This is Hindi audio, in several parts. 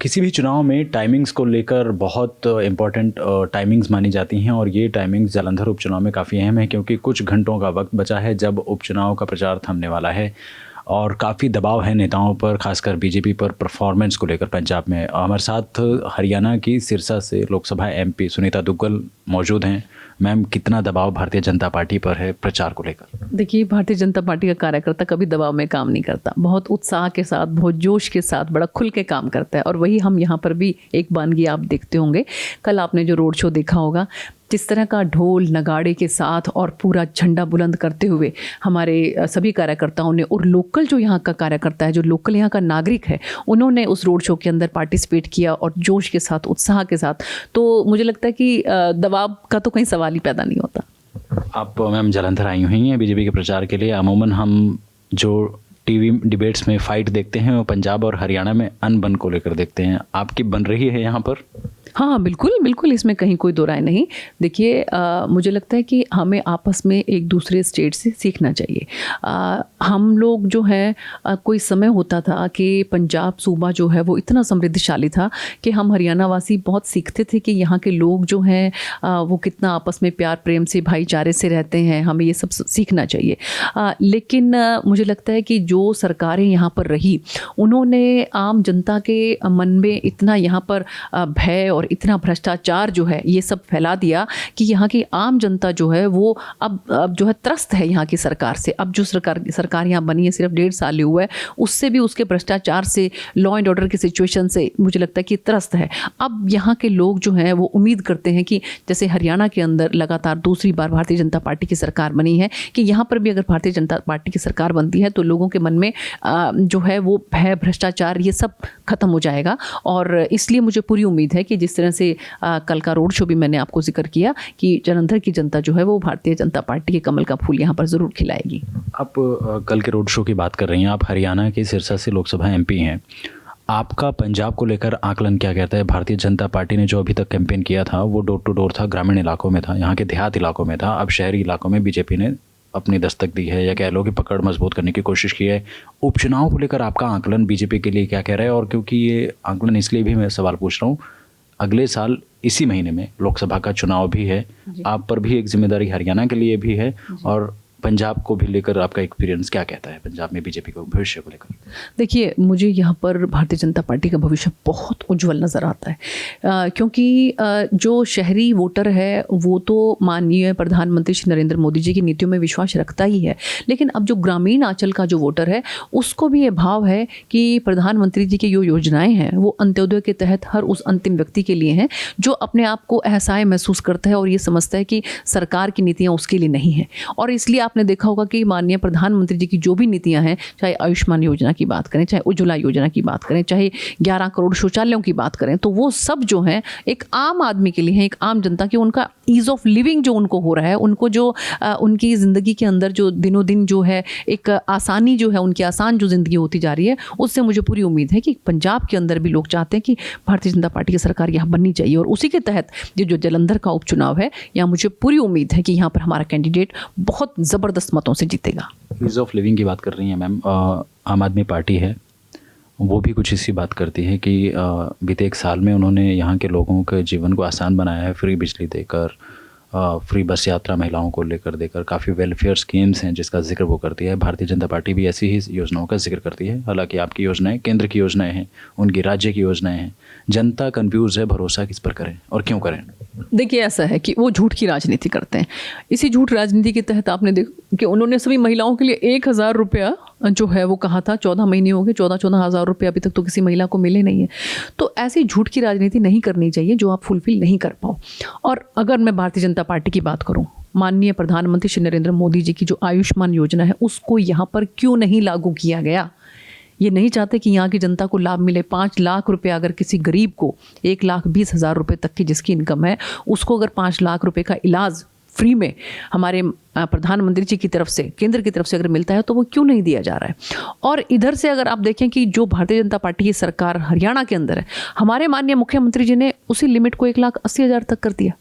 किसी भी चुनाव में टाइमिंग्स को लेकर बहुत इम्पोर्टेंट टाइमिंग्स मानी जाती हैं और ये टाइमिंग्स जालंधर उपचुनाव में काफ़ी अहम है क्योंकि कुछ घंटों का वक्त बचा है जब उपचुनाव का प्रचार थमने वाला है और काफ़ी दबाव है नेताओं पर, खासकर बीजेपी पर परफॉर्मेंस को लेकर। पंजाब में हमारे साथ हरियाणा की सिरसा से लोकसभा एमपी सुनीता दुग्गल मौजूद हैं। मैम, कितना दबाव भारतीय जनता पार्टी पर है प्रचार को लेकर? देखिए, भारतीय जनता पार्टी का कार्यकर्ता कभी दबाव में काम नहीं करता, बहुत उत्साह के साथ, बहुत जोश के साथ, बड़ा खुल के काम करता है। और वही हम यहाँ पर भी एक बानगी आप देखते होंगे। कल आपने जो रोड शो देखा होगा, जिस तरह का ढोल नगाड़े के साथ और पूरा झंडा बुलंद करते हुए हमारे सभी कार्यकर्ताओं ने, और लोकल जो यहाँ का कार्यकर्ता है, जो लोकल यहाँ का नागरिक है, उन्होंने उस रोड शो के अंदर पार्टिसिपेट किया और जोश के साथ, उत्साह के साथ। तो मुझे लगता है कि दबाव का तो कहीं सवाल ही पैदा नहीं होता। आप मैम जालंधर आई हुई हैं बीजेपी के प्रचार के लिए। अमूमन हम जो टीवी डिबेट्स में फ़ाइट देखते हैं वो पंजाब और हरियाणा में अनबन को लेकर देखते हैं, आपकी बन रही है यहाँ पर? हाँ, बिल्कुल बिल्कुल, इसमें कहीं कोई दो राय नहीं। देखिए, मुझे लगता है कि हमें आपस में एक दूसरे स्टेट से सीखना चाहिए। हम लोग जो हैं, कोई समय होता था कि पंजाब सूबा जो है वो इतना समृद्धशाली था कि हम हरियाणा वासी बहुत सीखते थे कि यहाँ के लोग जो हैं वो कितना आपस में प्यार प्रेम से, भाईचारे से रहते हैं। हमें ये सब सीखना चाहिए। लेकिन मुझे लगता है कि जो सरकारें यहाँ पर रही, उन्होंने आम जनता के मन में इतना यहाँ पर भय और इतना भ्रष्टाचार जो है ये सब फैला दिया कि यहाँ की आम जनता जो है वो अब जो है त्रस्त है यहाँ की सरकार से। अब जो सरकार यहाँ बनी है, सिर्फ 1.5 साल हुआ है, उससे भी उसके भ्रष्टाचार से, लॉ एंड ऑर्डर की सिचुएशन से मुझे लगता है कि त्रस्त है। अब यहाँ के लोग जो हैं वो उम्मीद करते हैं कि जैसे हरियाणा के अंदर लगातार दूसरी बार भारतीय जनता पार्टी की सरकार बनी है, कि यहाँ पर भी अगर भारतीय जनता पार्टी की सरकार बनती है तो लोगों के मन में जो है वो भय, भ्रष्टाचार, ये सब खत्म हो जाएगा। और इसलिए मुझे पूरी उम्मीद है कि जिस तरह से कल का रोड शो भी मैंने आपको जिक्र किया कि जालंधर की जनता जो है वो भारतीय जनता पार्टी के कमल का फूल यहाँ पर ज़रूर खिलाएगी। आप कल के रोड शो की बात कर रही हैं, आप हरियाणा के सिरसा से लोकसभा एमपी हैं। आपका पंजाब को लेकर आकलन क्या कहता है? भारतीय जनता पार्टी ने जो अभी तक कैंपेन किया था वो डोर टू डोर था, ग्रामीण इलाकों में था, यहाँ के देहात इलाकों में था। अब शहरी इलाकों में बीजेपी ने अपनी दस्तक दी है, या कह लो कि पकड़ मजबूत करने की कोशिश की है। उपचुनाव को लेकर आपका आकलन बीजेपी के लिए क्या कह रहा है? और क्योंकि ये आकलन इसलिए भी मैं सवाल पूछ रहा हूँ, अगले साल इसी महीने में लोकसभा का चुनाव भी है, आप पर भी एक जिम्मेदारी हरियाणा के लिए भी है, और पंजाब को भी लेकर आपका एक्सपीरियंस क्या कहता है पंजाब में बीजेपी को भविष्य को लेकर? देखिए, मुझे यहाँ पर भारतीय जनता पार्टी का भविष्य बहुत उज्जवल नज़र आता है, क्योंकि जो शहरी वोटर है वो तो माननीय प्रधानमंत्री श्री नरेंद्र मोदी जी की नीतियों में विश्वास रखता ही है, लेकिन अब जो ग्रामीण आंचल का जो वोटर है उसको भी ये भाव है कि प्रधानमंत्री जी की जो योजनाएं हैं वो अंत्योदय के तहत हर उस अंतिम व्यक्ति के लिए हैं जो अपने आप को असहाय महसूस करता है और ये समझता है कि सरकार की नीतियाँ उसके लिए नहीं हैं। और इसलिए आपने देखा होगा कि माननीय प्रधानमंत्री जी की जो भी नीतियां हैं, चाहे आयुष्मान योजना की बात करें, चाहे उज्ज्वला योजना की बात करें, चाहे 11 करोड़ शौचालयों की बात करें, तो वो सब जो हैं एक आम आदमी के लिए हैं, एक आम जनता की, उनका ईज़ ऑफ लिविंग जो उनको हो रहा है, उनको जो उनकी ज़िंदगी के अंदर जो दिनों दिन जो है एक आसानी जो है, उनकी आसान जो ज़िंदगी होती जा रही है, उससे मुझे पूरी उम्मीद है कि पंजाब के अंदर भी लोग चाहते हैं कि भारतीय जनता पार्टी की सरकार यहाँ बननी चाहिए। और उसी के तहत ये जो जालंधर का उपचुनाव है, यहाँ मुझे पूरी उम्मीद है कि यहाँ पर हमारा कैंडिडेट बहुत ज़बरदस्त मतों से जीतेगा। ईज़ ऑफ लिविंग की बात कर रही हैं मैम, आम आदमी पार्टी है, वो भी कुछ इसी बात करती है कि बीते 1 साल में उन्होंने यहाँ के लोगों के जीवन को आसान बनाया है, फ्री बिजली देकर, फ्री बस यात्रा महिलाओं को लेकर देकर, काफ़ी वेलफेयर स्कीम्स हैं जिसका जिक्र वो करती है। भारतीय जनता पार्टी भी ऐसी ही योजनाओं का जिक्र करती है। हालांकि आपकी योजनाएं केंद्र की योजनाएं हैं, उनकी राज्य की योजनाएं हैं। जनता कंफ्यूज है, भरोसा किस पर करें और क्यों करें? देखिए, ऐसा है कि वो झूठ की राजनीति करते हैं। इसी झूठ राजनीति के तहत आपने देखा कि उन्होंने सभी महिलाओं के लिए 1,000 रुपया जो है वो कहा था। 14 महीने हो गए, 14 हज़ार रुपये अभी तक तो किसी महिला को मिले नहीं है। तो ऐसी झूठ की राजनीति नहीं करनी चाहिए जो आप फुलफिल नहीं कर पाओ। और अगर मैं भारतीय जनता पार्टी की बात करूं, माननीय प्रधानमंत्री श्री नरेंद्र मोदी जी की जो आयुष्मान योजना है उसको यहाँ पर क्यों नहीं लागू किया गया? ये नहीं चाहते कि यहाँ की जनता को लाभ मिले। 5 लाख रुपए अगर किसी गरीब को, 1,20,000 रुपये तक की जिसकी इनकम है, उसको अगर 5 लाख रुपए का इलाज फ्री में हमारे प्रधानमंत्री जी की तरफ से, केंद्र की तरफ से अगर मिलता है तो वो क्यों नहीं दिया जा रहा है? और इधर से अगर आप देखें कि जो भारतीय जनता पार्टी की सरकार हरियाणा के अंदर है, हमारे माननीय मुख्यमंत्री जी ने उसी लिमिट को 1,80,000 तक कर दिया।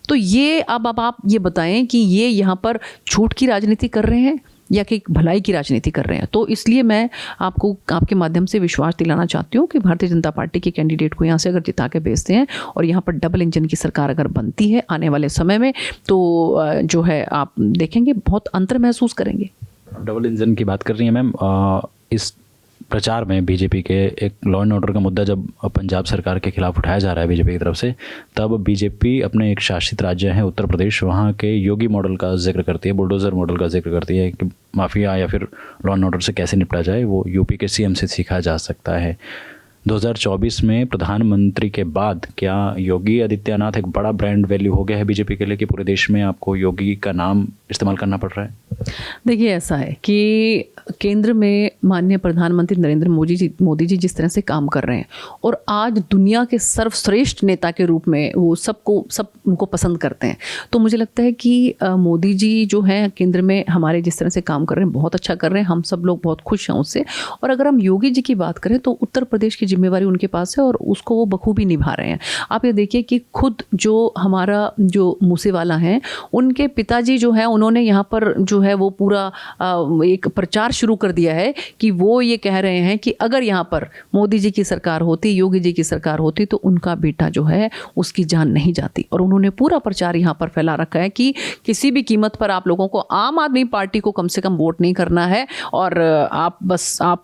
तो ये अब आप ये बताएं कि ये यहाँ पर झूठ की राजनीति कर रहे हैं या कि भलाई की राजनीति कर रहे हैं। तो इसलिए मैं आपको आपके माध्यम से विश्वास दिलाना चाहती हूँ कि भारतीय जनता पार्टी के कैंडिडेट को यहाँ से अगर जिता के भेजते हैं और यहाँ पर डबल इंजन की सरकार अगर बनती है आने वाले समय में, तो जो है आप देखेंगे बहुत अंतर महसूस करेंगे। डबल इंजन की बात कर रही हैं मैम, इस प्रचार में बीजेपी के एक लॉ एंड ऑर्डर का मुद्दा जब पंजाब सरकार के खिलाफ उठाया जा रहा है बीजेपी की तरफ से, तब बीजेपी अपने एक शासित राज्य है उत्तर प्रदेश, वहाँ के योगी मॉडल का जिक्र करती है, बुलडोज़र मॉडल का जिक्र करती है कि माफिया या फिर लॉ एंड ऑर्डर से कैसे निपटा जाए, वो यूपी के सीएम से सीखा जा सकता है। 2024 में प्रधानमंत्री के बाद क्या योगी आदित्यनाथ एक बड़ा ब्रांड वैल्यू हो गया है बीजेपी के लिए कि पूरे देश में आपको योगी का नाम इस्तेमाल करना पड़ रहा है? देखिए, ऐसा है कि केंद्र में माननीय प्रधानमंत्री नरेंद्र मोदी जी जिस तरह से काम कर रहे हैं और आज दुनिया के सर्वश्रेष्ठ नेता के रूप में वो सब उनको पसंद करते हैं, तो मुझे लगता है कि मोदी जी जो हैं केंद्र में हमारे जिस तरह से काम कर रहे हैं बहुत अच्छा कर रहे हैं, हम सब लोग बहुत खुश हैं उससे। और अगर हम योगी जी की बात करें तो उत्तर प्रदेश की जिम्मेवारी उनके पास है और उसको वो बखूबी निभा रहे हैं। आप ये देखिए कि खुद जो हमारा जो मूसेवाला हैं उनके पिताजी जो हैं उन्होंने यहाँ पर जो है वो पूरा एक प्रचार शुरू कर दिया है कि वो ये कह रहे हैं कि अगर यहाँ पर मोदी जी की सरकार होती, योगी जी की सरकार होती तो उनका बेटा जो है उसकी जान नहीं जाती। और उन्होंने पूरा प्रचार यहाँ पर फैला रखा है कि किसी भी कीमत पर आप लोगों को आम आदमी पार्टी को कम से कम वोट नहीं करना है और आप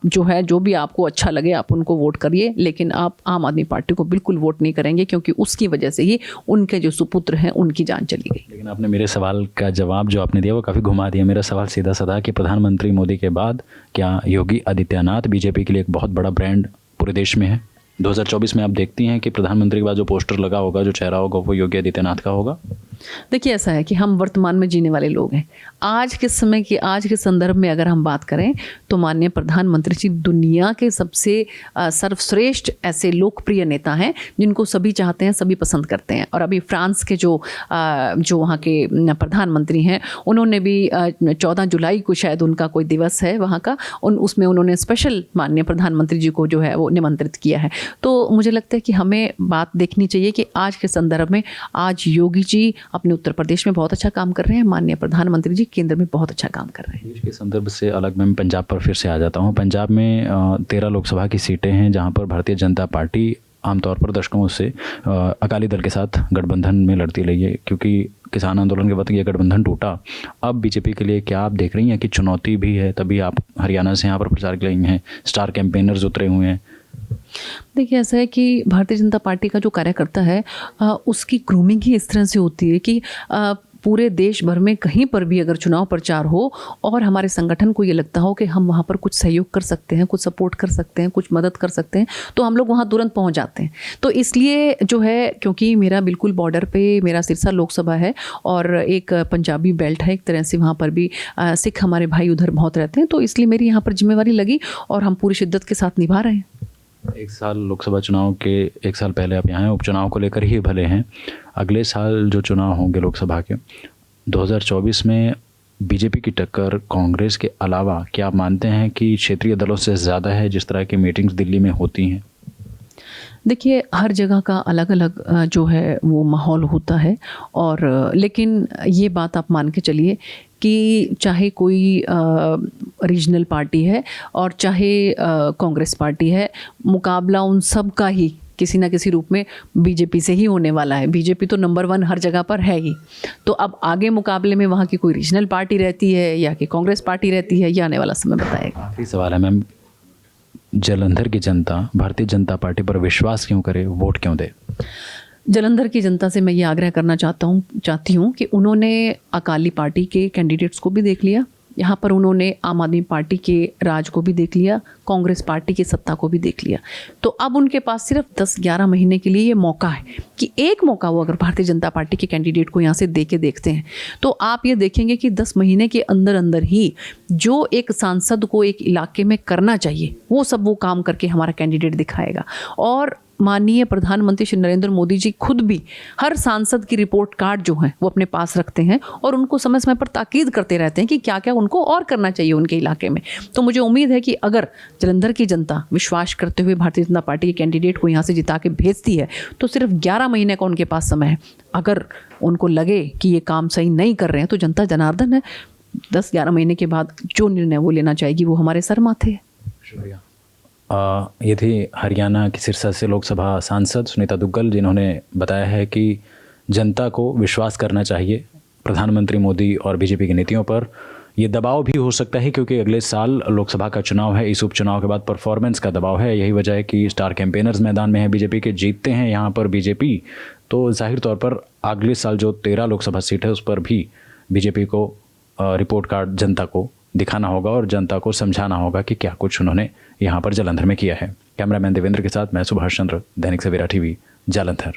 जो है जो भी आपको अच्छा लगे आप उनको वोट करिए, लेकिन आप आम आदमी पार्टी को बिल्कुल वोट नहीं करेंगे क्योंकि उसकी वजह से ही उनके जो सुपुत्र हैं उनकी जान चली गई। लेकिन आपने मेरे सवाल का जवाब जो आपने दिया वो काफ़ी घुमा दिया। मेरा सवाल सीधा साधा कि प्रधानमंत्री मोदी के बाद क्या योगी आदित्यनाथ बीजेपी के लिए एक बहुत बड़ा ब्रांड पूरे देश में है? 2024 में आप देखती हैं कि प्रधानमंत्री के बाद जो पोस्टर लगा होगा, जो चेहरा होगा, वो योगी आदित्यनाथ का होगा? देखिए, ऐसा है कि हम वर्तमान में जीने वाले लोग हैं। आज के समय की, आज के संदर्भ में अगर हम बात करें तो माननीय प्रधानमंत्री जी दुनिया के सबसे सर्वश्रेष्ठ ऐसे लोकप्रिय नेता हैं जिनको सभी चाहते हैं, सभी पसंद करते हैं। और अभी फ्रांस के जो वहाँ के प्रधानमंत्री हैं उन्होंने भी 14 जुलाई को शायद उनका कोई दिवस है वहाँ का, उसमें उन्होंने स्पेशल माननीय प्रधानमंत्री जी को जो है वो निमंत्रित किया है। तो मुझे लगता है कि हमें बात देखनी चाहिए कि आज के संदर्भ में आज योगी जी अपने उत्तर प्रदेश में बहुत अच्छा काम कर रहे हैं, माननीय प्रधानमंत्री जी केंद्र में बहुत अच्छा काम कर रहे हैं। देश के संदर्भ से अलग मैं पंजाब पर फिर से आ जाता हूँ। पंजाब में 13 लोकसभा की सीटें हैं जहाँ पर भारतीय जनता पार्टी आमतौर पर दशकों से अकाली दल के साथ गठबंधन में लड़ती रही है, क्योंकि किसान आंदोलन के बाद ये गठबंधन टूटा। अब बीजेपी के लिए क्या आप देख रही हैं कि चुनौती भी है? तभी आप हरियाणा से यहाँ पर प्रचार के लिए हैं, स्टार कैंपेनर्स उतरे हुए हैं। देखिए, ऐसा है कि भारतीय जनता पार्टी का जो कार्यकर्ता है उसकी ग्रूमिंग ही इस तरह से होती है कि पूरे देश भर में कहीं पर भी अगर चुनाव प्रचार हो और हमारे संगठन को ये लगता हो कि हम वहाँ पर कुछ सहयोग कर सकते हैं, कुछ सपोर्ट कर सकते हैं, कुछ मदद कर सकते हैं, तो हम लोग वहाँ तुरंत पहुँच जाते हैं। तो इसलिए जो है, क्योंकि मेरा बिल्कुल बॉर्डर पे मेरा सिरसा लोकसभा है और एक पंजाबी बेल्ट है, एक तरह से वहाँ पर भी सिख हमारे भाई उधर बहुत रहते हैं, तो इसलिए मेरी यहाँ पर जिम्मेवारी लगी और हम पूरी शिद्दत के साथ निभा रहे हैं। एक साल लोकसभा चुनाव के एक साल पहले आप यहाँ हैं, उपचुनाव को लेकर ही भले हैं। अगले साल जो चुनाव होंगे लोकसभा के 2024 में बीजेपी की टक्कर कांग्रेस के अलावा क्या आप मानते हैं कि क्षेत्रीय दलों से ज़्यादा है जिस तरह की मीटिंग्स दिल्ली में होती हैं? देखिए, हर जगह का अलग अलग जो है वो माहौल होता है और लेकिन ये बात आप मान के चलिए कि चाहे कोई रीजनल पार्टी है और चाहे कांग्रेस पार्टी है, मुकाबला उन सब का ही किसी ना किसी रूप में बीजेपी से ही होने वाला है। बीजेपी तो नंबर 1 हर जगह पर है ही। तो अब आगे मुकाबले में वहाँ की कोई रीजनल पार्टी रहती है या कि कांग्रेस पार्टी रहती है, ये आने वाला समय बताएगा। आखिरी सवाल है मैम, जालंधर की जनता भारतीय जनता पार्टी पर विश्वास क्यों करे, वोट क्यों दे? जालंधर की जनता से मैं ये आग्रह करना चाहती हूँ कि उन्होंने अकाली पार्टी के कैंडिडेट्स को भी देख लिया, यहाँ पर उन्होंने आम आदमी पार्टी के राज को भी देख लिया, कांग्रेस पार्टी की सत्ता को भी देख लिया। तो अब उनके पास सिर्फ 10-11 महीने के लिए ये मौका है कि एक मौका वो अगर भारतीय जनता पार्टी के कैंडिडेट को यहाँ से दे के देखते हैं तो आप ये देखेंगे कि 10 महीने के अंदर अंदर ही जो एक सांसद को एक इलाके में करना चाहिए वो सब वो काम करके हमारा कैंडिडेट दिखाएगा। और माननीय प्रधानमंत्री श्री नरेंद्र मोदी जी खुद भी हर सांसद की रिपोर्ट कार्ड जो है वो अपने पास रखते हैं और उनको समय समय पर ताकीद करते रहते हैं कि क्या क्या उनको और करना चाहिए उनके इलाके में। तो मुझे उम्मीद है कि अगर जालंधर की जनता विश्वास करते हुए भारतीय जनता पार्टी के कैंडिडेट को यहाँ से जिता के भेजती है तो सिर्फ 11 महीने का उनके पास समय है। अगर उनको लगे कि ये काम सही नहीं कर रहे हैं तो जनता जनार्दन है, 10-11 महीने के बाद जो निर्णय वो लेना चाहेगी वो हमारे सर माथे है। शुक्रिया। ये थी हरियाणा की सिरसा से लोकसभा सांसद सुनीता दुग्गल, जिन्होंने बताया है कि जनता को विश्वास करना चाहिए प्रधानमंत्री मोदी और बीजेपी की नीतियों पर। ये दबाव भी हो सकता है क्योंकि अगले साल लोकसभा का चुनाव है, इस उपचुनाव के बाद परफॉर्मेंस का दबाव है। यही वजह है कि स्टार कैंपेनर्स मैदान में हैं बीजेपी के, जीतते हैं यहाँ पर बीजेपी, तो जाहिर तौर पर अगले साल जो 13 लोकसभा सीट है उस पर भी बीजेपी को रिपोर्ट कार्ड जनता को दिखाना होगा और जनता को समझाना होगा कि क्या कुछ उन्होंने यहाँ पर जालंधर में किया है। कैमरामैन देवेंद्र के साथ मैं सुभाष चंद्र, दैनिक सवेरा टीवी, जालंधर।